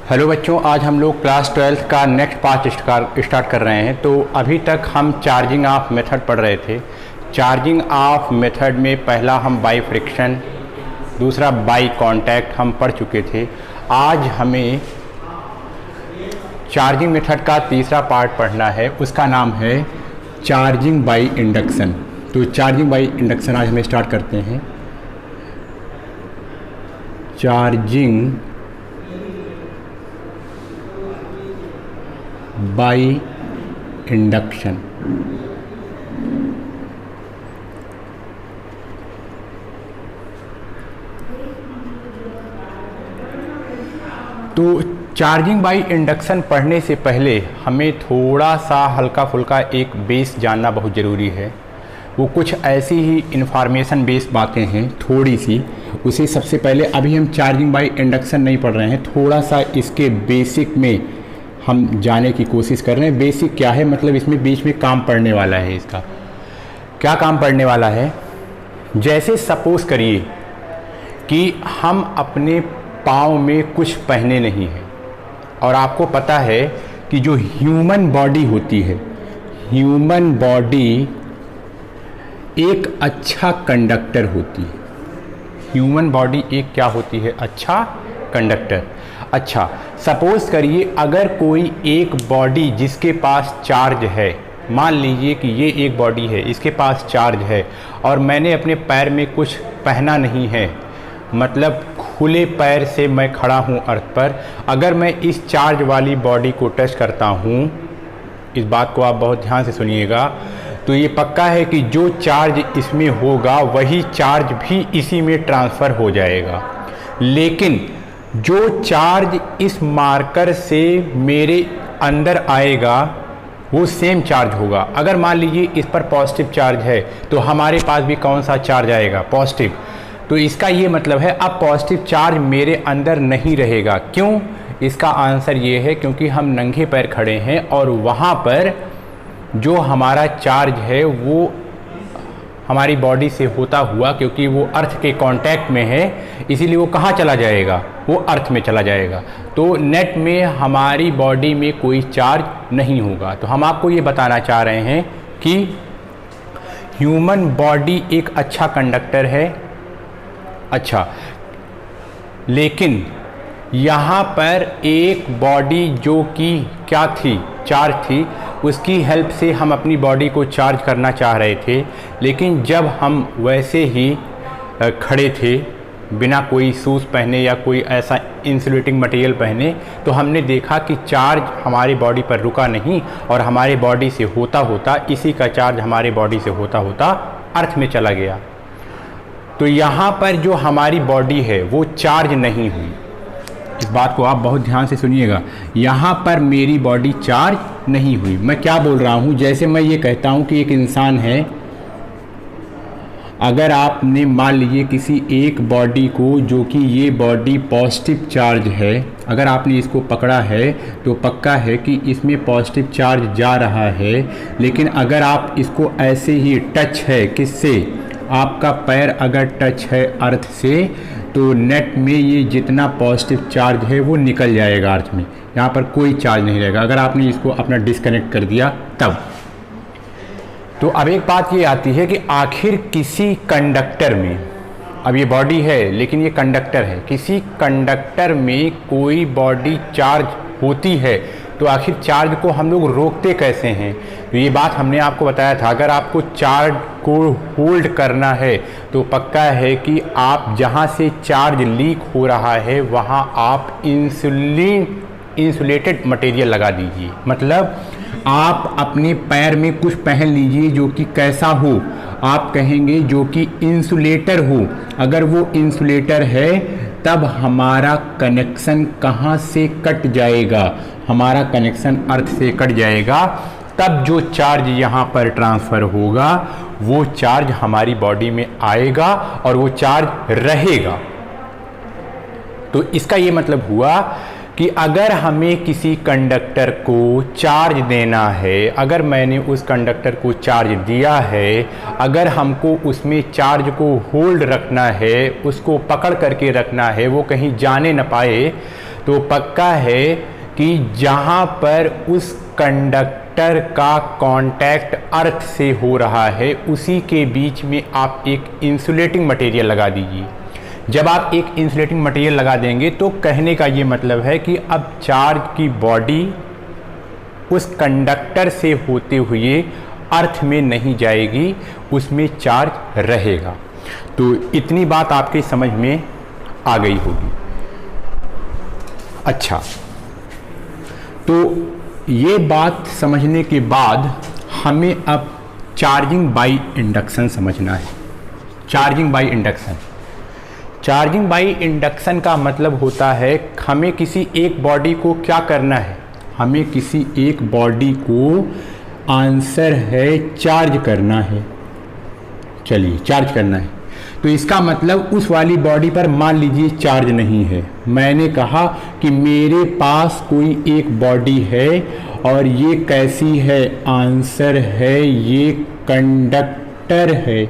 Hello बच्चों, आज हम लोग क्लास 12 का नेक्स्ट पार्ट स्टार्ट कर रहे हैं। तो अभी तक हम चार्जिंग ऑफ मेथड पढ़ रहे थे। चार्जिंग ऑफ मेथड में पहला हम बाई फ्रिक्शन, दूसरा बाई कांटेक्ट हम पढ़ चुके थे। आज हमें चार्जिंग मेथड का तीसरा पार्ट पढ़ना है, उसका नाम है चार्जिंग बाई इंडक्शन। तो चार्जिंग बाई इंडक्शन आज हम स्टार्ट करते हैं। Charging by induction. तो चार्जिंग बाई इंडक्शन पढ़ने से पहले हमें थोड़ा सा हल्का फुल्का एक बेस जानना बहुत ज़रूरी है। वो कुछ ऐसी ही इंफॉर्मेशन बेस बातें हैं थोड़ी सी, उसे सबसे पहले अभी हम चार्जिंग बाई इंडक्शन नहीं पढ़ रहे हैं, थोड़ा सा इसके बेसिक में हम जाने की कोशिश कर रहे हैं। बेसिक क्या है, मतलब इसमें बीच में काम पड़ने वाला है। इसका क्या काम पड़ने वाला है? जैसे सपोज करिए कि हम अपने पाँव में कुछ पहने नहीं हैं और आपको पता है कि जो ह्यूमन बॉडी होती है, ह्यूमन बॉडी एक अच्छा कंडक्टर होती है। ह्यूमन बॉडी एक क्या होती है? अच्छा कंडक्टर। अच्छा, सपोज करिए अगर कोई एक बॉडी जिसके पास चार्ज है, मान लीजिए कि ये एक बॉडी है, इसके पास चार्ज है और मैंने अपने पैर में कुछ पहना नहीं है, मतलब खुले पैर से मैं खड़ा हूँ अर्थ पर। अगर मैं इस चार्ज वाली बॉडी को टच करता हूँ, इस बात को आप बहुत ध्यान से सुनिएगा, तो ये पक्का है कि जो चार्ज इसमें होगा वही चार्ज भी इसी में ट्रांसफ़र हो जाएगा। लेकिन जो चार्ज इस मार्कर से मेरे अंदर आएगा वो सेम चार्ज होगा। अगर मान लीजिए इस पर पॉजिटिव चार्ज है तो हमारे पास भी कौन सा चार्ज आएगा? पॉजिटिव। तो इसका ये मतलब है अब पॉजिटिव चार्ज मेरे अंदर नहीं रहेगा। क्यों? इसका आंसर ये है क्योंकि हम नंगे पैर खड़े हैं और वहाँ पर जो हमारा चार्ज है वो हमारी बॉडी से होता हुआ, क्योंकि वो अर्थ के कांटेक्ट में है, इसीलिए वो कहाँ चला जाएगा? वो अर्थ में चला जाएगा। तो नेट में हमारी बॉडी में कोई चार्ज नहीं होगा। तो हम आपको ये बताना चाह रहे हैं कि ह्यूमन बॉडी एक अच्छा कंडक्टर है। अच्छा, लेकिन यहाँ पर एक बॉडी जो कि क्या थी? चार्ज थी, उसकी हेल्प से हम अपनी बॉडी को चार्ज करना चाह रहे थे। लेकिन जब हम वैसे ही खड़े थे बिना कोई शूज़ पहने या कोई ऐसा इंसुलेटिंग मटेरियल पहने, तो हमने देखा कि चार्ज हमारी बॉडी पर रुका नहीं और हमारे बॉडी से होता होता, इसी का चार्ज हमारे बॉडी से होता होता अर्थ में चला गया। तो यहाँ पर जो हमारी बॉडी है वो चार्ज नहीं हुई। इस बात को आप बहुत ध्यान से सुनिएगा। यहाँ पर मेरी बॉडी चार्ज नहीं हुई। मैं क्या बोल रहा हूँ? जैसे मैं ये कहता हूँ कि एक इंसान है, अगर आपने मान लीजिए किसी एक बॉडी को, जो कि ये बॉडी पॉजिटिव चार्ज है, अगर आपने इसको पकड़ा है तो पक्का है कि इसमें पॉजिटिव चार्ज जा रहा है। लेकिन अगर आप इसको ऐसे ही टच है, किससे? आपका पैर अगर टच है अर्थ से, तो नेट में ये जितना पॉजिटिव चार्ज है वो निकल जाएगा अर्थ में, यहाँ पर कोई चार्ज नहीं रहेगा। अगर आपने इसको अपना डिस्कनेक्ट कर दिया तब। तो अब एक बात ये आती है कि आखिर किसी कंडक्टर में, अब ये बॉडी है लेकिन ये कंडक्टर है, किसी कंडक्टर में कोई बॉडी चार्ज होती है तो आखिर चार्ज को हम लोग रोकते कैसे हैं? तो ये बात हमने आपको बताया था। अगर आपको चार्ज को होल्ड करना है तो पक्का है कि आप जहाँ से चार्ज लीक हो रहा है वहाँ आप इंसुलेटेड मटेरियल लगा दीजिए। मतलब आप अपने पैर में कुछ पहन लीजिए जो कि कैसा हो? आप कहेंगे जो कि इंसुलेटर हो। अगर वो इंसुलेटर है तब हमारा कनेक्शन कहाँ से कट जाएगा? हमारा कनेक्शन अर्थ से कट जाएगा। तब जो चार्ज यहाँ पर ट्रांसफ़र होगा वो चार्ज हमारी बॉडी में आएगा और वो चार्ज रहेगा। तो इसका ये मतलब हुआ कि अगर हमें किसी कंडक्टर को चार्ज देना है, अगर मैंने उस कंडक्टर को चार्ज दिया है, अगर हमको उसमें चार्ज को होल्ड रखना है, उसको पकड़ करके रखना है, वो कहीं जाने न पाए, तो पक्का है कि जहाँ पर उस कंडक्टर का कांटेक्ट अर्थ से हो रहा है उसी के बीच में आप एक इंसुलेटिंग मटेरियल लगा दीजिए। जब आप एक इंसुलेटिंग मटेरियल लगा देंगे तो कहने का ये मतलब है कि अब चार्ज की बॉडी उस कंडक्टर से होते हुए अर्थ में नहीं जाएगी, उसमें चार्ज रहेगा। तो इतनी बात आपके समझ में आ गई होगी। अच्छा, तो ये बात समझने के बाद हमें अब चार्जिंग बाय इंडक्शन समझना है। Charging by induction, charging by induction का मतलब होता है हमें किसी एक बॉडी को क्या करना है, हमें किसी एक बॉडी को आंसर है चार्ज करना है। चलिए, चार्ज करना है तो इसका मतलब उस वाली बॉडी पर मान लीजिए चार्ज नहीं है। मैंने कहा कि मेरे पास कोई एक बॉडी है और ये कैसी है, आंसर है ये कंडक्टर है।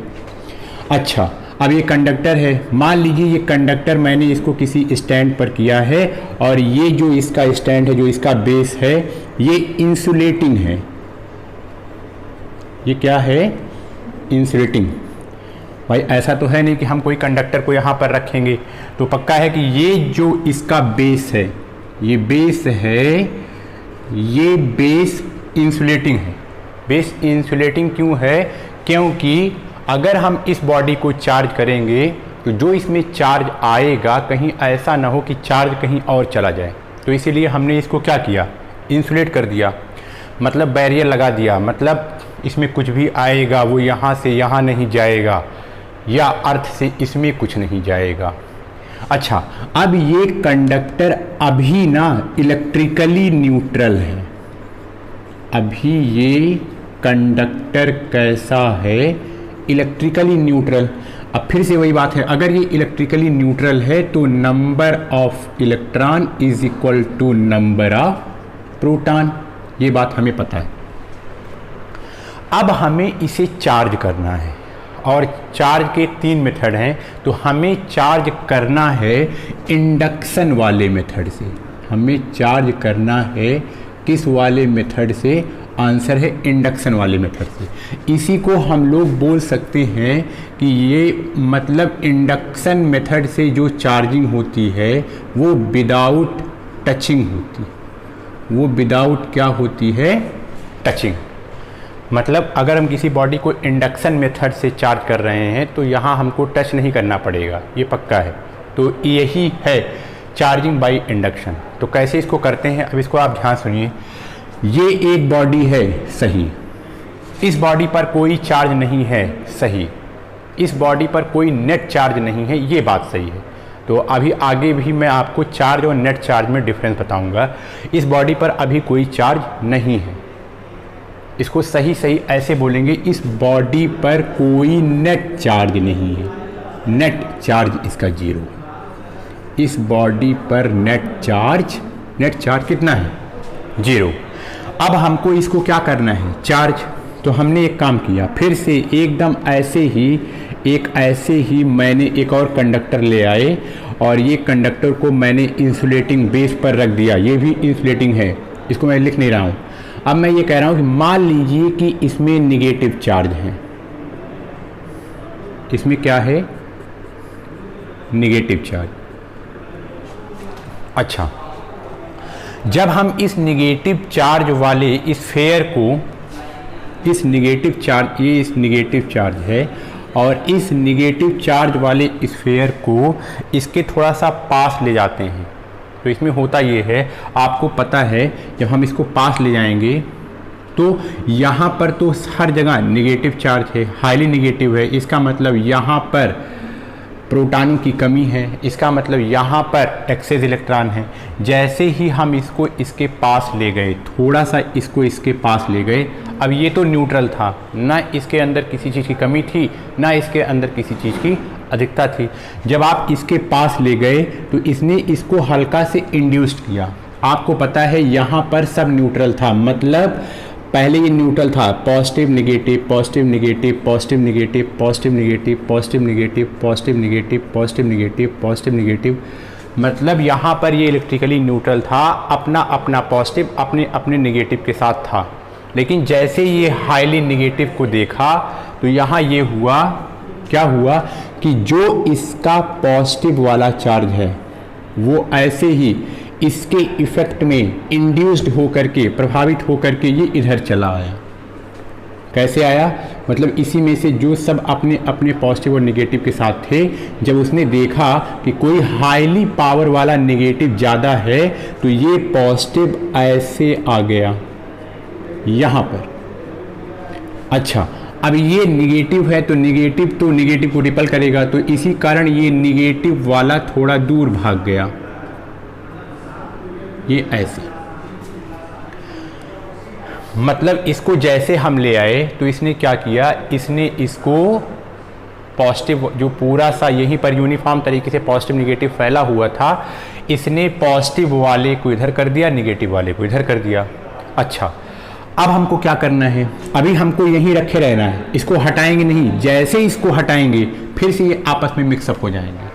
अच्छा, अब ये कंडक्टर है, मान लीजिए ये कंडक्टर मैंने इसको किसी स्टैंड पर किया है और ये जो इसका स्टैंड है, जो इसका बेस है, ये इंसुलेटिंग है। ये क्या है? इंसुलेटिंग। भाई ऐसा तो है नहीं कि हम कोई कंडक्टर को यहाँ पर रखेंगे, तो पक्का है कि ये जो इसका बेस है, ये बेस है, ये बेस इंसुलेटिंग है। बेस इंसुलेटिंग क्यों है? क्योंकि अगर हम इस बॉडी को चार्ज करेंगे तो जो इसमें चार्ज आएगा कहीं ऐसा ना हो कि चार्ज कहीं और चला जाए, तो इसीलिए हमने इसको क्या किया? इंसुलेट कर दिया, मतलब बैरियर लगा दिया। मतलब इसमें कुछ भी आएगा वो यहाँ से यहाँ नहीं जाएगा, या अर्थ से इसमें कुछ नहीं जाएगा। अच्छा, अब ये कंडक्टर अभी ना इलेक्ट्रिकली न्यूट्रल है। अभी ये कंडक्टर कैसा है? Electrically neutral. अब फिर से वही बात है, अगर ये इलेक्ट्रिकली न्यूट्रल है तो number of electron is equal to number of proton. ये बात हमें पता है। अब हमें इसे चार्ज करना है और चार्ज के 3 मेथड हैं, तो हमें चार्ज करना है इंडक्शन वाले मेथड से। हमें चार्ज करना है किस वाले मेथड से? आंसर है इंडक्शन वाले मेथड से। इसी को हम लोग बोल सकते हैं कि ये मतलब इंडक्शन मेथड से जो चार्जिंग होती है वो विदाउट टचिंग होती है। वो विदाउट क्या होती है? टचिंग। मतलब अगर हम किसी बॉडी को इंडक्शन मेथड से चार्ज कर रहे हैं तो यहाँ हमको टच नहीं करना पड़ेगा, ये पक्का है। तो यही है चार्जिंग बाय इंडक्शन। तो कैसे इसको करते हैं, अब इसको आप ध्यान सुनिए। ये एक बॉडी है, सही। इस बॉडी पर कोई चार्ज नहीं है, सही। इस बॉडी पर कोई नेट चार्ज नहीं है, ये बात सही है। तो अभी आगे भी मैं आपको चार्ज और नेट चार्ज में डिफरेंस बताऊंगा। इस बॉडी पर अभी कोई चार्ज नहीं है, इसको सही सही ऐसे बोलेंगे, इस बॉडी पर कोई नेट चार्ज नहीं है। नेट चार्ज इसका 0 है। इस बॉडी पर नेट चार्ज कितना है? 0। अब हमको इसको क्या करना है? चार्ज। तो हमने एक काम किया, फिर से एकदम ऐसे ही मैंने एक और कंडक्टर ले आए और ये कंडक्टर को मैंने इंसुलेटिंग बेस पर रख दिया। ये भी इंसुलेटिंग है, इसको मैं लिख नहीं रहा हूँ। अब मैं ये कह रहा हूँ कि मान लीजिए कि इसमें निगेटिव चार्ज है। इसमें क्या है? Negative charge. अच्छा, जब हम इस निगेटिव चार्ज वाले इस स्फीयर को, इस निगेटिव चार्ज, ये इस निगेटिव चार्ज है और इस निगेटिव चार्ज वाले स्फीयर को इसके थोड़ा सा पास ले जाते हैं, तो इसमें होता ये है, आपको पता है जब हम इसको पास ले जाएंगे तो यहाँ पर तो हर जगह निगेटिव चार्ज है, हाईली निगेटिव है। इसका मतलब यहाँ पर प्रोटॉनों की कमी है, इसका मतलब यहाँ पर एक्सेस इलेक्ट्रॉन है। जैसे ही हम इसको इसके पास ले गए, थोड़ा सा इसको इसके पास ले गए, अब ये तो न्यूट्रल था, ना इसके अंदर किसी चीज़ की कमी थी, ना इसके अंदर किसी चीज़ की अधिकता थी। जब आप इसके पास ले गए तो इसने इसको हल्का से इंड्यूस्ड किया। आपको पता है यहाँ पर सब न्यूट्रल था, मतलब पहले ये न्यूट्रल था, positive negative positive negative positive negative positive negative positive negative positive negative positive negative positive negative, मतलब यहाँ पर ये इलेक्ट्रिकली न्यूट्रल था, अपना अपना पॉजिटिव अपने अपने नेगेटिव के साथ था। लेकिन जैसे ये हाईली नेगेटिव को देखा तो यहाँ ये हुआ, क्या हुआ कि जो इसका पॉजिटिव वाला चार्ज है वो ऐसे ही इसके इफेक्ट में इंड्यूस्ड होकर के, प्रभावित होकर के ये इधर चला आया। कैसे आया? मतलब इसी में से जो सब अपने अपने पॉजिटिव और नेगेटिव के साथ थे, जब उसने देखा कि कोई हाईली पावर वाला नेगेटिव ज़्यादा है तो ये पॉजिटिव ऐसे आ गया यहाँ पर। अच्छा, अब ये नेगेटिव है तो नेगेटिव को रिपल करेगा, तो इसी कारण ये नेगेटिव वाला थोड़ा दूर भाग गया, ये ऐसे। मतलब इसको जैसे हम ले आए तो इसने क्या किया, इसने इसको पॉजिटिव, जो पूरा सा यहीं पर यूनिफॉर्म तरीके से पॉजिटिव नेगेटिव फैला हुआ था, इसने पॉजिटिव वाले को इधर कर दिया, नेगेटिव वाले को इधर कर दिया। अच्छा, अब हमको क्या करना है? अभी हमको यहीं रखे रहना है, इसको हटाएंगे नहीं। जैसे इसको हटाएंगे फिर से ये आपस में मिक्सअप हो जाएंगे,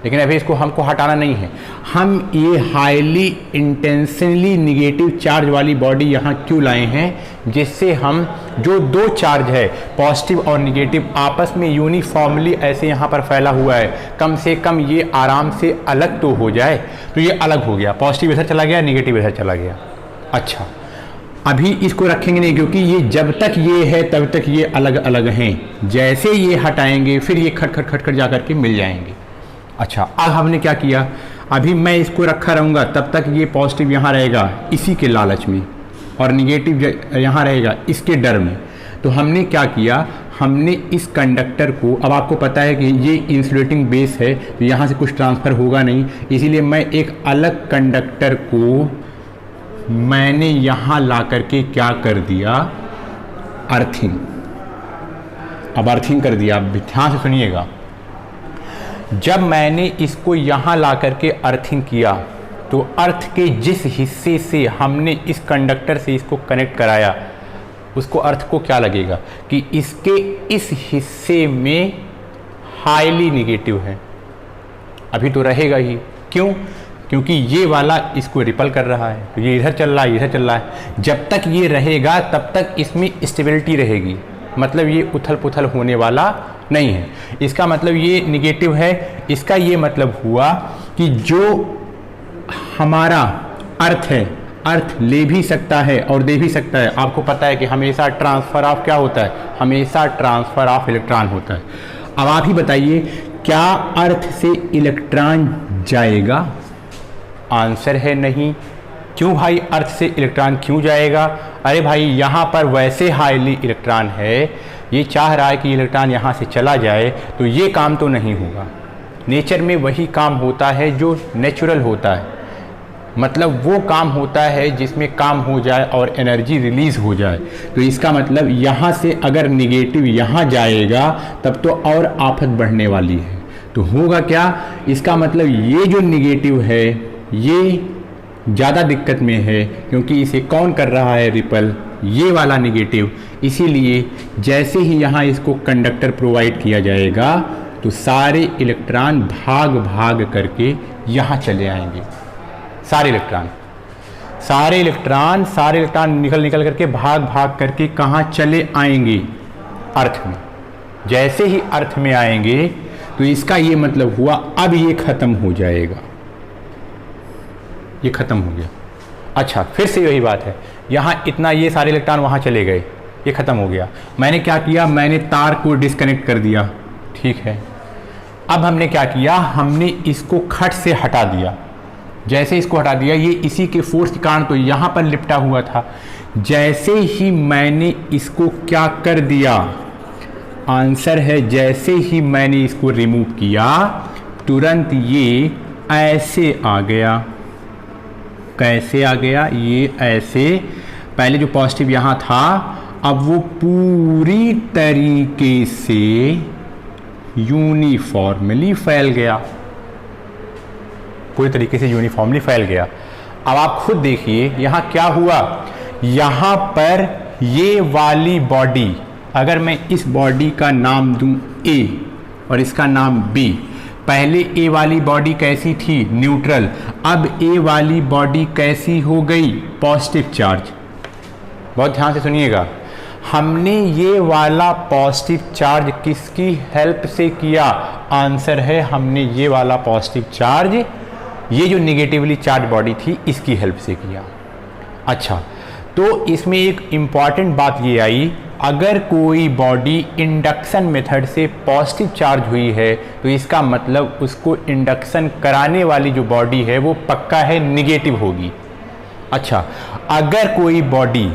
लेकिन अभी इसको हमको हटाना नहीं है। हम ये हाईली इंटेंशनली नेगेटिव चार्ज वाली बॉडी यहाँ क्यों लाए हैं? जिससे हम जो दो चार्ज है पॉजिटिव और नेगेटिव आपस में यूनिफॉर्मली ऐसे यहाँ पर फैला हुआ है, कम से कम ये आराम से अलग तो हो जाए। तो ये अलग हो गया, पॉजिटिव इधर चला गया, नेगेटिव इधर चला गया। अच्छा, अभी इसको रखेंगे नहीं, क्योंकि ये जब तक ये है तब तक ये अलग अलग हैं। जैसे ये हटाएंगे फिर ये खट खट खट खट जा करके मिल जाएंगे। अच्छा, अब हमने क्या किया, अभी मैं इसको रखा रहूँगा तब तक ये पॉजिटिव यहाँ रहेगा इसी के लालच में, और निगेटिव यहाँ रहेगा इसके डर में। तो हमने क्या किया, हमने इस कंडक्टर को, अब आपको पता है कि ये इंसुलेटिंग बेस है तो यहाँ से कुछ ट्रांसफ़र होगा नहीं, इसीलिए मैं एक अलग कंडक्टर को मैंने यहाँ ला करके क्या कर दिया, अर्थिंग। अब अर्थिंग कर दिया, अब ध्यान से सुनिएगा। जब मैंने इसको यहाँ ला करके अर्थिंग किया तो अर्थ के जिस हिस्से से हमने इस कंडक्टर से इसको कनेक्ट कराया, उसको अर्थ को क्या लगेगा कि इसके इस हिस्से में हाईली नेगेटिव है। अभी तो रहेगा ही, क्यों? क्योंकि ये वाला इसको रिपल कर रहा है, तो ये इधर चल रहा है, इधर चल रहा है। जब तक ये रहेगा तब तक इसमें स्टेबिलिटी रहेगी, मतलब ये उथल पुथल होने वाला नहीं है। इसका मतलब ये नेगेटिव है, इसका ये मतलब हुआ कि जो हमारा अर्थ है, अर्थ ले भी सकता है और दे भी सकता है। आपको पता है कि हमेशा ट्रांसफ़र ऑफ क्या होता है, हमेशा ट्रांसफ़र ऑफ इलेक्ट्रॉन होता है। अब आप ही बताइए, क्या अर्थ से इलेक्ट्रॉन जाएगा? आंसर है नहीं। क्यों भाई, अर्थ से इलेक्ट्रॉन क्यों जाएगा? अरे भाई, यहाँ पर वैसे हाईली इलेक्ट्रॉन है, ये चाह रहा है कि इलेक्ट्रॉन यहाँ से चला जाए, तो ये काम तो नहीं होगा। नेचर में वही काम होता है जो नेचुरल होता है, मतलब वो काम होता है जिसमें काम हो जाए और एनर्जी रिलीज़ हो जाए। तो इसका मतलब यहाँ से अगर निगेटिव यहाँ जाएगा तब तो और आफत बढ़ने वाली है। तो होगा क्या, इसका मतलब ये जो निगेटिव है ये ज़्यादा दिक्कत में है, क्योंकि इसे कौन कर रहा है, रिपल, ये वाला नेगेटिव। इसीलिए जैसे ही यहाँ इसको कंडक्टर प्रोवाइड किया जाएगा तो सारे इलेक्ट्रॉन भाग भाग करके यहाँ चले आएंगे। सारे इलेक्ट्रॉन निकल करके भाग भाग करके कहाँ चले आएंगे, अर्थ में। जैसे ही अर्थ में आएंगे तो इसका ये मतलब हुआ अब ये ख़त्म हो जाएगा, ये ख़त्म हो गया। अच्छा, फिर से वही बात है, यहाँ इतना ये सारे इलेक्ट्रॉन वहाँ चले गए, ये ख़त्म हो गया। मैंने क्या किया, मैंने तार को डिस्कनेक्ट कर दिया, ठीक है। अब हमने क्या किया, हमने इसको खट से हटा दिया। जैसे इसको हटा दिया, ये इसी के फोर्स के कारण तो यहाँ पर लिपटा हुआ था। जैसे ही मैंने इसको क्या कर दिया, आंसर है जैसे ही मैंने इसको रिमूव किया तुरंत ये ऐसे आ गया। कैसे आ गया, ये ऐसे। पहले जो पॉजिटिव यहाँ था अब वो पूरी तरीके से यूनिफॉर्मली फैल गया, पूरी तरीके से यूनिफॉर्मली फैल गया। अब आप खुद देखिए यहाँ क्या हुआ, यहाँ पर ये वाली बॉडी, अगर मैं इस बॉडी का नाम दूं ए और इसका नाम बी, पहले ए वाली बॉडी कैसी थी, न्यूट्रल, अब ए वाली बॉडी कैसी हो गई, पॉजिटिव चार्ज। बहुत ध्यान से सुनिएगा, हमने ये वाला पॉजिटिव चार्ज किसकी हेल्प से किया, आंसर है हमने ये वाला पॉजिटिव चार्ज, ये जो निगेटिवली चार्ज बॉडी थी इसकी हेल्प से किया। अच्छा, तो इसमें एक इम्पॉर्टेंट बात ये आई, अगर कोई बॉडी इंडक्शन मेथड से पॉजिटिव चार्ज हुई है तो इसका मतलब उसको इंडक्शन कराने वाली जो बॉडी है वो पक्का है निगेटिव होगी। अच्छा, अगर कोई बॉडी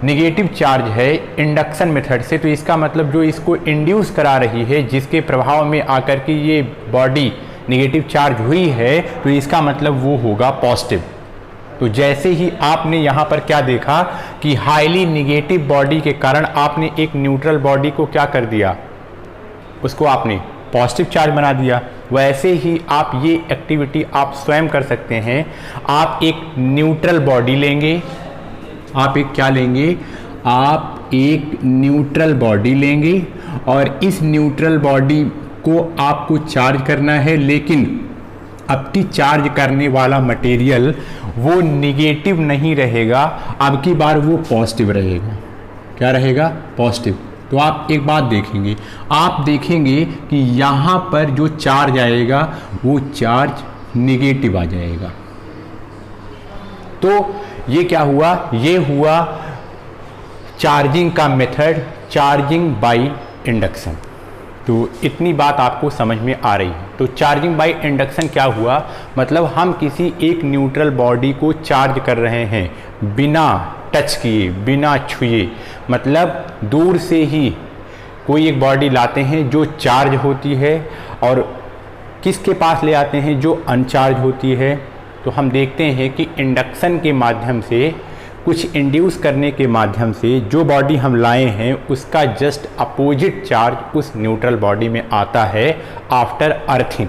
निगेटिव चार्ज है इंडक्शन मेथड से तो इसका मतलब जो इसको इंड्यूस करा रही है, जिसके प्रभाव में आकर के ये बॉडी निगेटिव चार्ज हुई है, तो इसका मतलब वो होगा पॉजिटिव। तो जैसे ही आपने यहाँ पर क्या देखा कि हाईली निगेटिव बॉडी के कारण आपने एक न्यूट्रल बॉडी को क्या कर दिया, उसको आपने पॉजिटिव चार्ज बना दिया, वैसे ही आप ये एक्टिविटी आप स्वयं कर सकते हैं। आप एक न्यूट्रल बॉडी लेंगे, आप एक क्या लेंगे, आप एक न्यूट्रल बॉडी लेंगे और इस न्यूट्रल बॉडी को आपको चार्ज करना है, लेकिन अब की चार्ज करने वाला मटेरियल वो निगेटिव नहीं रहेगा, अब की बार वो पॉजिटिव रहेगा। क्या रहेगा, पॉजिटिव। तो आप एक बात देखेंगे, आप देखेंगे कि यहाँ पर जो चार्ज आएगा वो चार्ज निगेटिव आ जाएगा। तो ये क्या हुआ, ये हुआ चार्जिंग का मेथड, चार्जिंग बाय इंडक्शन। तो इतनी बात आपको समझ में आ रही है। तो चार्जिंग बाय इंडक्शन क्या हुआ, मतलब हम किसी एक न्यूट्रल बॉडी को चार्ज कर रहे हैं बिना टच किए, बिना छुए, मतलब दूर से ही कोई एक बॉडी लाते हैं जो चार्ज होती है और किसके पास ले आते हैं, जो अनचार्ज होती है। तो हम देखते हैं कि इंडक्शन के माध्यम से, कुछ इंड्यूस करने के माध्यम से जो बॉडी हम लाए हैं उसका जस्ट अपोजिट चार्ज उस न्यूट्रल बॉडी में आता है आफ्टर अर्थिंग,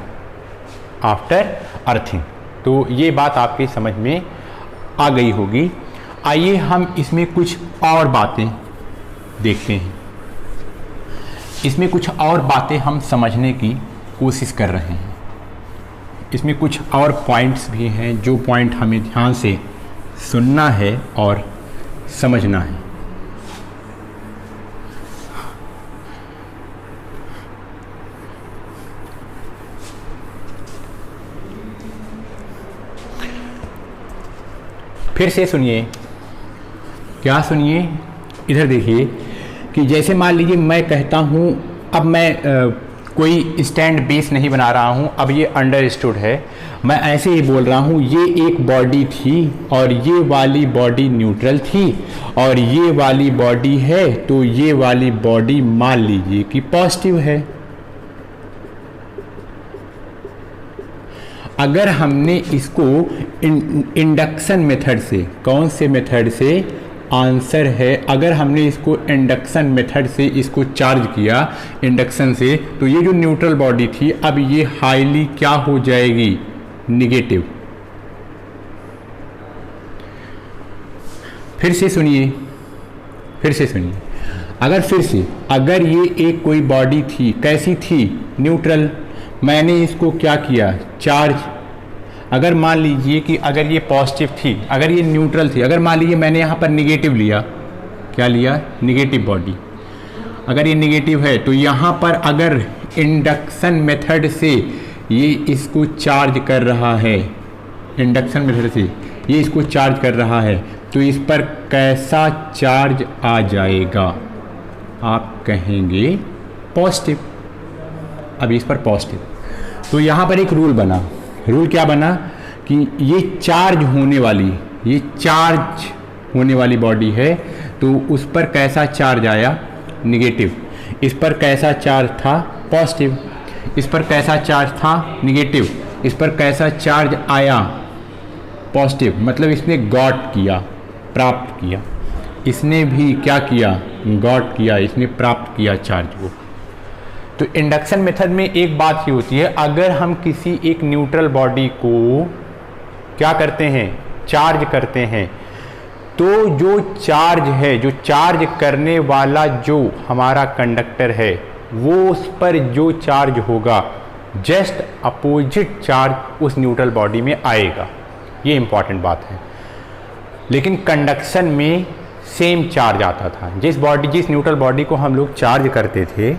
आफ्टर अर्थिंग। तो ये बात आपकी समझ में आ गई होगी। आइए हम इसमें कुछ और बातें देखते हैं, इसमें कुछ और बातें हम समझने की कोशिश कर रहे हैं। इसमें कुछ और पॉइंट्स भी हैं जो पॉइंट हमें ध्यान से सुनना है और समझना है। फिर से सुनिए, क्या सुनिए, इधर देखिए कि जैसे मान लीजिए मैं कहता हूँ, अब मैं कोई स्टैंड बेस नहीं बना रहा हूँ, अब ये अंडरस्टूड है, मैं ऐसे ही बोल रहा हूँ ये एक बॉडी थी और ये वाली बॉडी न्यूट्रल थी और ये वाली बॉडी है, तो ये वाली बॉडी मान लीजिए कि पॉजिटिव है। अगर हमने इसको इंडक्शन मेथड से, कौन से मेथड से, आंसर है अगर हमने इसको इंडक्शन मेथड से इसको चार्ज किया इंडक्शन से, तो ये जो न्यूट्रल बॉडी थी अब ये हाईली क्या हो जाएगी, निगेटिव। फिर से सुनिए, फिर से सुनिए, अगर ये एक कोई बॉडी थी, कैसी थी, न्यूट्रल, मैंने इसको क्या किया, चार्ज। अगर मान लीजिए कि अगर ये पॉजिटिव थी, अगर ये न्यूट्रल थी, अगर मान लीजिए मैंने यहाँ पर निगेटिव लिया, क्या लिया, निगेटिव बॉडी, अगर ये निगेटिव है तो यहाँ पर अगर इंडक्शन मेथड से ये इसको चार्ज कर रहा है, इंडक्शन मेथड से ये इसको चार्ज कर रहा है, तो इस पर कैसा चार्ज आ जाएगा, आप कहेंगे पॉजिटिव। अब इस पर पॉजिटिव, तो यहाँ पर एक रूल बना, रूल क्या बना कि ये चार्ज होने वाली बॉडी है, तो उस पर कैसा चार्ज आया, निगेटिव। इस पर कैसा चार्ज था, पॉजिटिव। इस पर कैसा चार्ज था, निगेटिव। इस पर कैसा चार्ज आया, पॉजिटिव। मतलब इसने गॉट किया, प्राप्त किया, इसने भी क्या किया, गॉट किया, इसने प्राप्त किया चार्ज को। तो इंडक्शन मेथड में एक बात ही होती है, अगर हम किसी एक न्यूट्रल बॉडी को क्या करते हैं, चार्ज करते हैं, तो जो चार्ज है, जो चार्ज करने वाला जो हमारा कंडक्टर है, वो उस पर जो चार्ज होगा जस्ट अपोजिट चार्ज उस न्यूट्रल बॉडी में आएगा। ये इंपॉर्टेंट बात है। लेकिन कंडक्शन में सेम चार्ज आता था। जिस न्यूट्रल बॉडी को हम लोग चार्ज करते थे,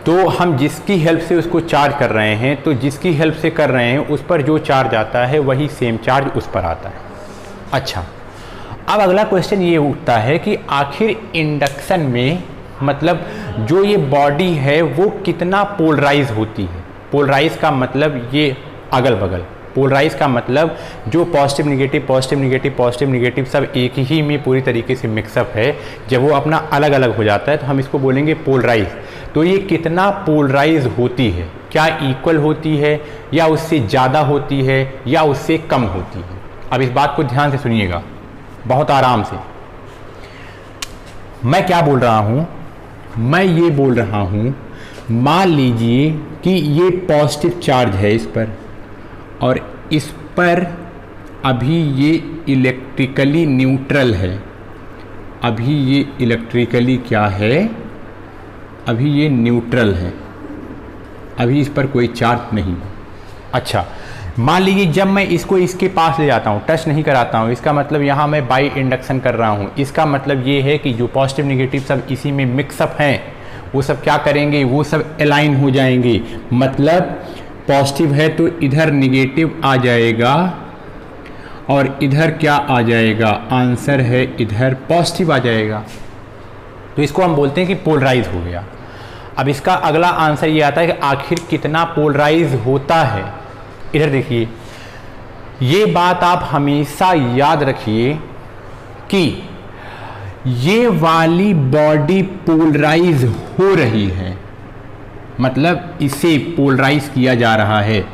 तो हम जिसकी हेल्प से उसको चार्ज कर रहे हैं, तो जिसकी हेल्प से कर रहे हैं उस पर जो चार्ज आता है वही सेम चार्ज उस पर आता है। अच्छा, अब अगला क्वेश्चन ये उठता है कि आखिर इंडक्शन में मतलब जो ये बॉडी है वो कितना पोलराइज होती है। पोलराइज का मतलब ये अगल बगल, पोलराइज का मतलब जो positive negative positive negative positive negative सब एक ही में पूरी तरीके से मिक्सअप है। जब वो अपना अलग अलग हो जाता है तो हम इसको बोलेंगे पोलराइज। तो ये कितना पोलराइज होती है, क्या इक्वल होती है या उससे ज़्यादा होती है या उससे कम होती है। अब इस बात को ध्यान से सुनिएगा, बहुत आराम से। मैं क्या बोल रहा हूँ, मैं ये बोल रहा हूँ, मान लीजिए कि ये पॉजिटिव चार्ज है इस पर, और इस पर अभी ये इलेक्ट्रिकली न्यूट्रल है। अभी ये इलेक्ट्रिकली क्या है, अभी ये न्यूट्रल है, अभी इस पर कोई चार्ज नहीं। अच्छा, मान लीजिए जब मैं इसको इसके पास ले जाता हूँ, टच नहीं कराता हूँ, इसका मतलब यहाँ मैं बाई इंडक्शन कर रहा हूँ। इसका मतलब ये है कि जो पॉजिटिव निगेटिव सब इसी में मिक्सअप हैं, वो सब क्या करेंगे, वो सब अलाइन हो जाएंगे। मतलब पॉजिटिव है तो इधर निगेटिव आ जाएगा और इधर क्या आ जाएगा, आंसर है इधर पॉजिटिव आ जाएगा। तो इसको हम बोलते हैं कि पोलराइज हो गया। अब इसका अगला आंसर ये आता है कि आखिर कितना पोलराइज होता है। इधर देखिए, ये बात आप हमेशा याद रखिए कि ये वाली बॉडी पोलराइज हो रही है, मतलब इसे पोलराइज किया जा रहा है।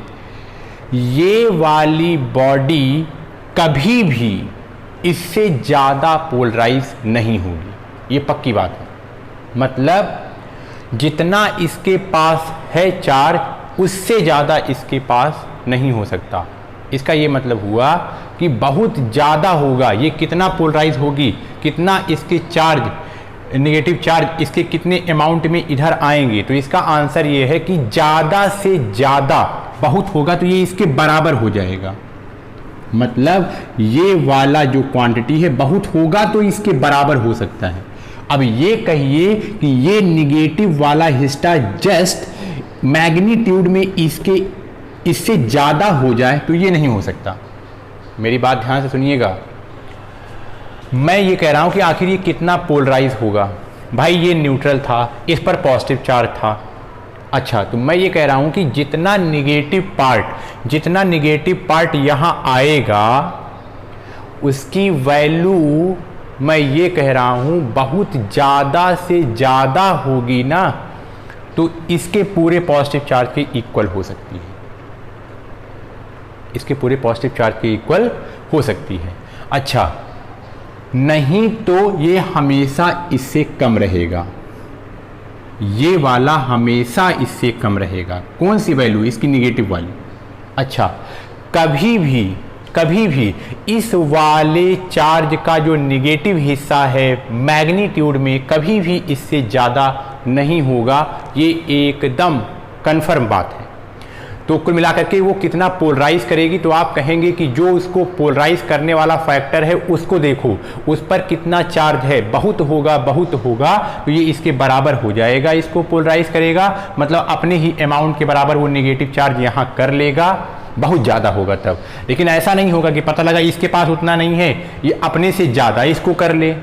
ये वाली बॉडी कभी भी इससे ज़्यादा पोलराइज नहीं होगी, ये पक्की बात है। मतलब जितना इसके पास है चार्ज, उससे ज़्यादा इसके पास नहीं हो सकता। इसका ये मतलब हुआ कि बहुत ज़्यादा होगा। ये कितना पोलराइज होगी, कितना इसके चार्ज, नेगेटिव चार्ज इसके कितने अमाउंट में इधर आएंगे। तो इसका आंसर ये है कि ज़्यादा से ज़्यादा, बहुत होगा तो ये इसके बराबर हो जाएगा। मतलब ये वाला जो क्वांटिटी है बहुत होगा तो इसके बराबर हो सकता है। अब ये कहिए कि ये निगेटिव वाला हिस्सा जस्ट मैग्नीट्यूड में इससे ज़्यादा हो जाए तो ये नहीं हो सकता। मेरी बात ध्यान से सुनिएगा। मैं ये कह रहा हूँ कि आखिर ये कितना पोलराइज होगा। भाई ये न्यूट्रल था, इस पर पॉजिटिव चार्ज था। अच्छा, तो मैं ये कह रहा हूँ कि जितना निगेटिव पार्ट यहाँ आएगा उसकी वैल्यू मैं ये कह रहा हूँ बहुत ज़्यादा से ज़्यादा होगी ना, तो इसके पूरे पॉजिटिव चार्ज के इक्वल हो सकती है। इसके पूरे पॉजिटिव चार्ज के इक्वल हो सकती है। अच्छा, नहीं तो ये हमेशा इससे कम रहेगा। ये वाला हमेशा इससे कम रहेगा। कौन सी वैल्यू, इसकी निगेटिव वाली। अच्छा, कभी भी इस वाले चार्ज का जो निगेटिव हिस्सा है मैग्नीट्यूड में कभी भी इससे ज़्यादा नहीं होगा। ये एकदम कंफर्म बात है। तो कुल मिलाकर के वो कितना पोलराइज करेगी, तो आप कहेंगे कि जो उसको पोलराइज करने वाला फैक्टर है उसको देखो, उस पर कितना चार्ज है, बहुत होगा तो ये इसके बराबर हो जाएगा। इसको पोलराइज करेगा मतलब अपने ही अमाउंट के बराबर वो नेगेटिव चार्ज यहाँ कर लेगा, बहुत ज़्यादा होगा तब। लेकिन ऐसा नहीं होगा कि पता लगा इसके पास उतना नहीं है, ये अपने से ज़्यादा इसको कर ले।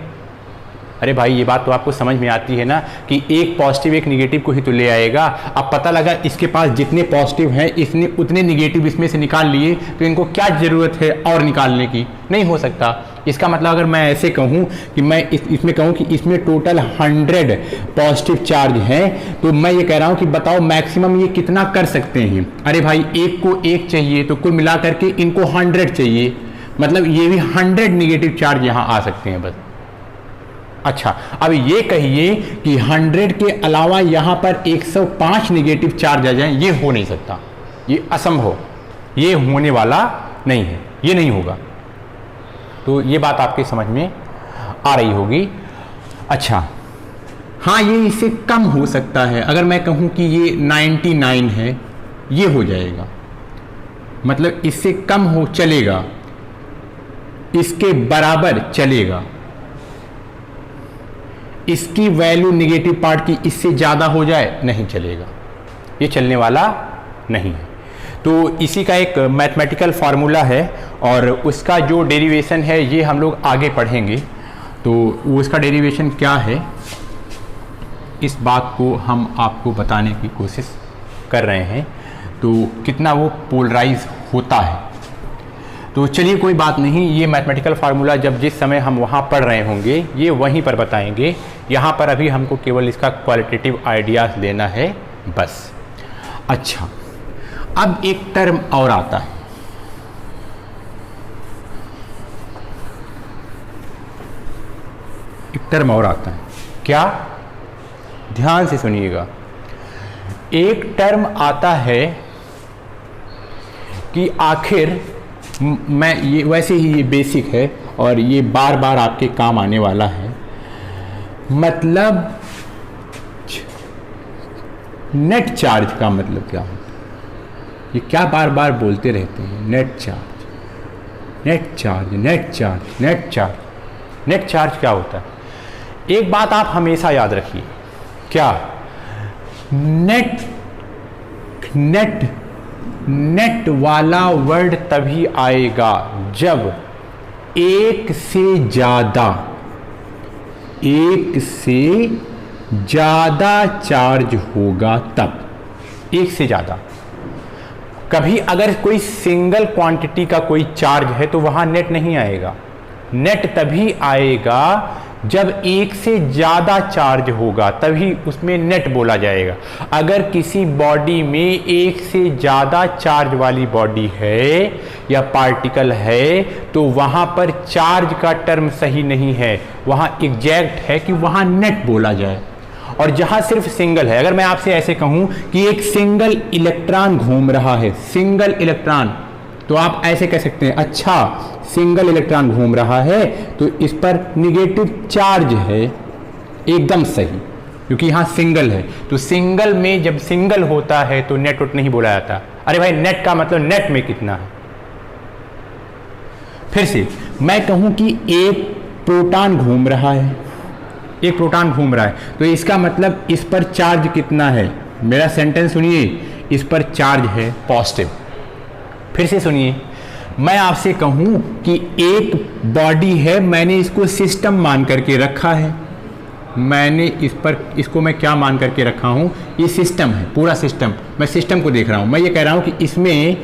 अरे भाई, ये बात तो आपको समझ में आती है ना कि एक पॉजिटिव एक निगेटिव को ही तो ले आएगा। अब पता लगा इसके पास जितने पॉजिटिव हैं इसने उतने निगेटिव इसमें से निकाल लिए, तो इनको क्या ज़रूरत है और निकालने की, नहीं हो सकता। इसका मतलब अगर मैं ऐसे कहूँ कि मैं इसमें कहूँ कि इसमें टोटल 100 पॉजिटिव चार्ज हैं, तो मैं ये कह रहा हूँ कि बताओ मैक्सिमम ये कितना कर सकते हैं। अरे भाई, एक को एक चाहिए तो कुल मिला करके इनको 100 चाहिए, मतलब ये भी 100 निगेटिव चार्ज यहाँ आ सकते हैं बस। अच्छा, अब ये कहिए कि 100 के अलावा यहाँ पर 105 नेगेटिव चार्ज आ जाए, ये हो नहीं सकता, ये असंभव, ये होने वाला नहीं है, ये नहीं होगा। तो ये बात आपके समझ में आ रही होगी। अच्छा, हाँ, ये इससे कम हो सकता है। अगर मैं कहूँ कि ये 99 है, ये हो जाएगा, मतलब इससे कम हो चलेगा, इसके बराबर चलेगा, इसकी वैल्यू नेगेटिव पार्ट की इससे ज़्यादा हो जाए नहीं चलेगा, ये चलने वाला नहीं है। तो इसी का एक मैथमेटिकल फार्मूला है और उसका जो डेरिवेशन है ये हम लोग आगे पढ़ेंगे। तो उसका डेरिवेशन क्या है, इस बात को हम आपको बताने की कोशिश कर रहे हैं। तो कितना वो पोलराइज होता है, तो चलिए कोई बात नहीं, ये मैथमेटिकल फार्मूला जब जिस समय हम वहाँ पढ़ रहे होंगे ये वहीं पर बताएंगे। यहाँ पर अभी हमको केवल इसका क्वालिटेटिव आइडियाज लेना है बस। अच्छा, अब एक टर्म और आता है, एक टर्म और आता है, क्या? ध्यान से सुनिएगा। एक टर्म आता है कि आखिर मैं ये वैसे ही ये बेसिक है और ये बार बार आपके काम आने वाला है। मतलब नेट चार्ज का मतलब क्या होता है? ये क्या बार बार बोलते रहते हैं, net charge, net charge, net charge, net charge. Net charge क्या होता है? एक बात आप हमेशा याद रखिए, क्या? नेट नेट नेट वाला वर्ड तभी आएगा जब एक से ज़्यादा चार्ज होगा, तब एक से ज़्यादा। कभी अगर कोई सिंगल क्वांटिटी का कोई चार्ज है तो वहाँ नेट नहीं आएगा। नेट तभी आएगा जब एक से ज़्यादा चार्ज होगा, तभी उसमें नेट बोला जाएगा। अगर किसी बॉडी में एक से ज़्यादा चार्ज वाली बॉडी है या पार्टिकल है तो वहाँ पर चार्ज का टर्म सही नहीं है, वहाँ एग्जैक्ट है कि वहाँ नेट बोला जाए। और जहाँ सिर्फ सिंगल है, अगर मैं आपसे ऐसे कहूँ कि एक सिंगल इलेक्ट्रॉन घूम रहा है, सिंगल इलेक्ट्रॉन, तो आप ऐसे कह सकते हैं, अच्छा सिंगल इलेक्ट्रॉन घूम रहा है तो इस पर निगेटिव चार्ज है, एकदम सही, क्योंकि यहाँ सिंगल है। तो सिंगल में जब सिंगल होता है तो नेट उट नहीं बोला जाता। अरे भाई, नेट का मतलब नेट में कितना है। फिर से मैं कहूँ कि एक प्रोटॉन घूम रहा है, एक प्रोटॉन घूम रहा है, तो इसका मतलब इस पर चार्ज कितना है। मेरा सेंटेंस सुनिए, इस पर चार्ज है पॉजिटिव। फिर से सुनिए, मैं आपसे कहूं कि एक बॉडी है, मैंने इसको सिस्टम मान करके रखा है, मैंने इसको मैं क्या मान करके रखा हूं, ये सिस्टम है, पूरा सिस्टम। मैं सिस्टम को देख रहा हूं, मैं ये कह रहा हूं कि इसमें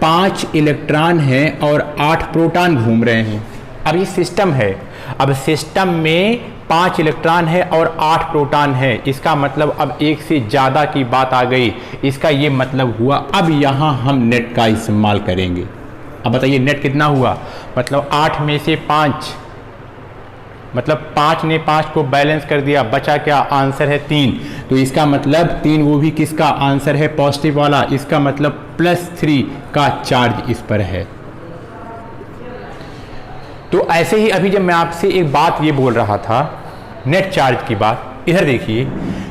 5 इलेक्ट्रॉन हैं और 8 प्रोटॉन घूम रहे हैं। अब ये सिस्टम है, अब सिस्टम में 5 इलेक्ट्रॉन है और 8 प्रोटॉन है, इसका मतलब अब एक से ज़्यादा की बात आ गई। इसका ये मतलब हुआ अब यहाँ हम नेट का इस्तेमाल करेंगे। अब बताइए नेट कितना हुआ, मतलब 8 में से 5, मतलब 5 ने 5 को बैलेंस कर दिया, बचा क्या? आंसर है 3। तो इसका मतलब 3 वो भी किसका आंसर है? पॉजिटिव वाला। इसका मतलब +3 का चार्ज इस पर है। तो ऐसे ही अभी जब मैं आपसे एक बात ये बोल रहा था नेट चार्ज की बात, इधर देखिए,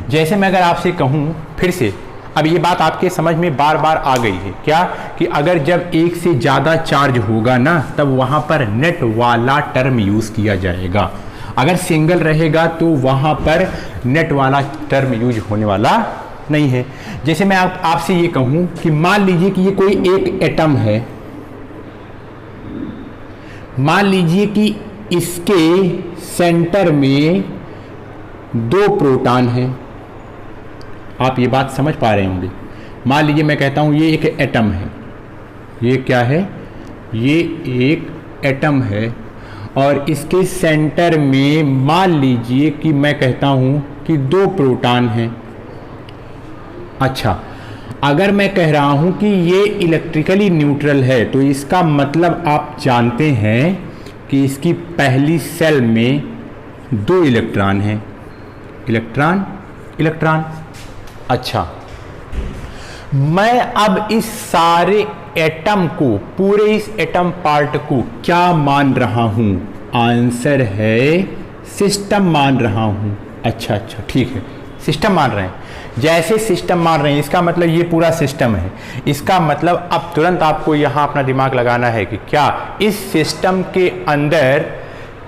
जैसे मैं अगर आपसे कहूँ फिर से, अब ये बात आपके समझ में बार बार आ गई है, क्या? कि अगर जब एक से ज़्यादा चार्ज होगा ना, तब वहाँ पर नेट वाला टर्म यूज़ किया जाएगा। अगर सिंगल रहेगा तो वहाँ पर नेट वाला टर्म यूज होने वाला नहीं है। जैसे मैं आपसे ये कहूँ कि मान लीजिए कि ये कोई एक एटम है, मान लीजिए कि इसके सेंटर में 2 प्रोटॉन हैं। आप ये बात समझ पा रहे होंगे। मान लीजिए मैं कहता हूँ ये एक एटम है, ये क्या है? ये एक एटम है और इसके सेंटर में मान लीजिए कि मैं कहता हूँ कि 2 प्रोटॉन हैं। अच्छा, अगर मैं कह रहा हूं कि ये इलेक्ट्रिकली न्यूट्रल है तो इसका मतलब आप जानते हैं कि इसकी पहली सेल में 2 इलेक्ट्रॉन हैं, इलेक्ट्रॉन इलेक्ट्रॉन। अच्छा, मैं अब इस सारे एटम को, पूरे इस एटम पार्ट को क्या मान रहा हूं? आंसर है सिस्टम मान रहा हूं। अच्छा अच्छा, ठीक है, सिस्टम मान रहे हैं। जैसे सिस्टम मान रहे हैं इसका मतलब ये पूरा सिस्टम है। इसका मतलब अब तुरंत आपको यहां अपना दिमाग लगाना है कि क्या इस सिस्टम के अंदर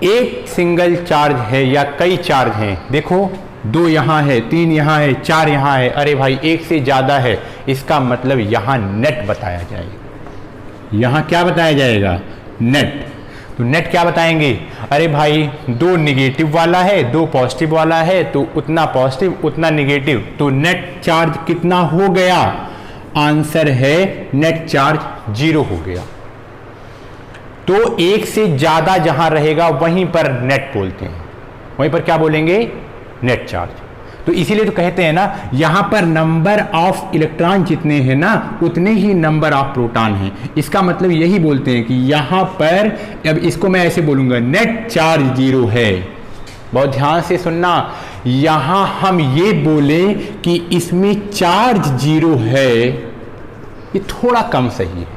एक सिंगल चार्ज है या कई चार्ज हैं? देखो, 2 यहाँ है, 3 यहाँ है, 4 यहाँ है। अरे भाई, एक से ज़्यादा है, इसका मतलब यहाँ नेट बताया जाएगा। यहाँ क्या बताया जाएगा? नेट। तो नेट क्या बताएंगे? अरे भाई, 2 निगेटिव वाला है, 2 पॉजिटिव वाला है, तो उतना पॉजिटिव उतना निगेटिव, तो नेट चार्ज कितना हो गया? आंसर है नेट चार्ज 0 हो गया। तो एक से ज़्यादा जहाँ रहेगा वहीं पर नेट बोलते हैं, वहीं पर क्या बोलेंगे? Net charge. तो इसीलिए तो कहते हैं ना, यहां पर नंबर ऑफ इलेक्ट्रॉन जितने हैं ना, उतने ही नंबर ऑफ प्रोटॉन हैं। इसका मतलब यही बोलते हैं कि यहां पर, अब इसको मैं ऐसे बोलूंगा, नेट चार्ज 0 है। बहुत ध्यान से सुनना, यहां हम ये बोले कि इसमें चार्ज 0 है, ये थोड़ा कम सही है।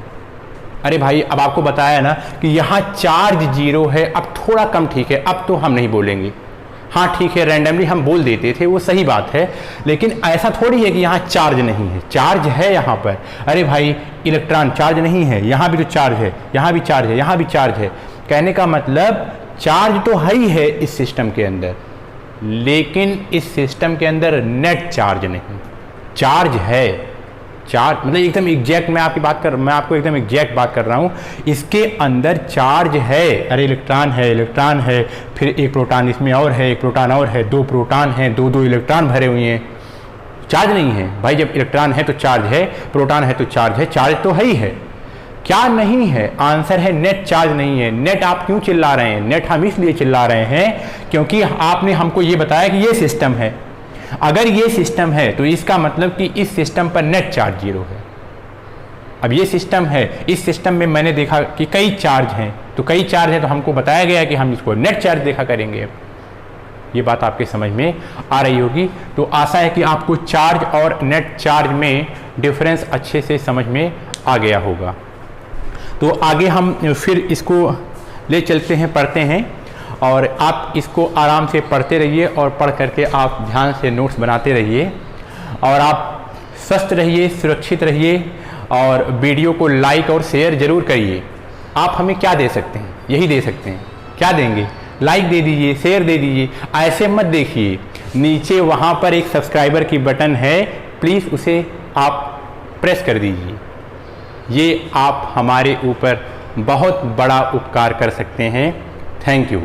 अरे भाई, अब आपको बताया ना कि यहां चार्ज 0 है, अब थोड़ा कम ठीक है, अब तो हम नहीं बोलेंगे। हाँ ठीक है, रैंडमली हम बोल देते थे, वो सही बात है, लेकिन ऐसा थोड़ी है कि यहाँ चार्ज नहीं है। चार्ज है यहाँ पर। अरे भाई, इलेक्ट्रॉन चार्ज नहीं है, यहाँ भी तो चार्ज है, यहाँ भी चार्ज है, यहाँ भी चार्ज है। कहने का मतलब चार्ज तो है ही है इस सिस्टम के अंदर, लेकिन इस सिस्टम के अंदर नेट चार्ज नहीं। चार्ज है, चार्ज मतलब एकदम एग्जैक्ट, मैं आपको एकदम एग्जैक्ट बात कर रहा हूँ। इसके अंदर चार्ज है। अरे इलेक्ट्रॉन है, इलेक्ट्रॉन है, फिर एक प्रोटॉन इसमें और है, एक प्रोटॉन और है, 2 प्रोटॉन हैं, 2 इलेक्ट्रॉन भरे हुए हैं। चार्ज नहीं है भाई। जब इलेक्ट्रॉन है तो चार्ज है, प्रोटॉन है तो चार्ज है, चार्ज तो है ही है। क्या नहीं है? आंसर है नेट चार्ज नहीं है। नेट आप क्यों चिल्ला रहे हैं? नेट हम इसलिए चिल्ला रहे हैं क्योंकि आपने हमको ये बताया कि ये सिस्टम है। अगर ये सिस्टम है तो इसका मतलब कि इस सिस्टम पर नेट चार्ज 0 है। अब ये सिस्टम है, इस सिस्टम में मैंने देखा कि कई चार्ज हैं, तो कई चार्ज है तो हमको बताया गया कि हम इसको नेट चार्ज देखा करेंगे। ये बात आपके समझ में आ रही होगी। तो आशा है कि आपको चार्ज और नेट चार्ज में डिफरेंस अच्छे से समझ में आ गया होगा। तो आगे हम फिर इसको ले चलते हैं, पढ़ते हैं, और आप इसको आराम से पढ़ते रहिए और पढ़ करके आप ध्यान से नोट्स बनाते रहिए, और आप स्वस्थ रहिए, सुरक्षित रहिए, और वीडियो को लाइक और शेयर जरूर करिए। आप हमें क्या दे सकते हैं? यही दे सकते हैं। क्या देंगे? लाइक दे दीजिए, शेयर दे दीजिए। ऐसे मत देखिए, नीचे वहाँ पर एक सब्सक्राइबर की बटन है, प्लीज़ उसे आप प्रेस कर दीजिए। ये आप हमारे ऊपर बहुत बड़ा उपकार कर सकते हैं। Thank you.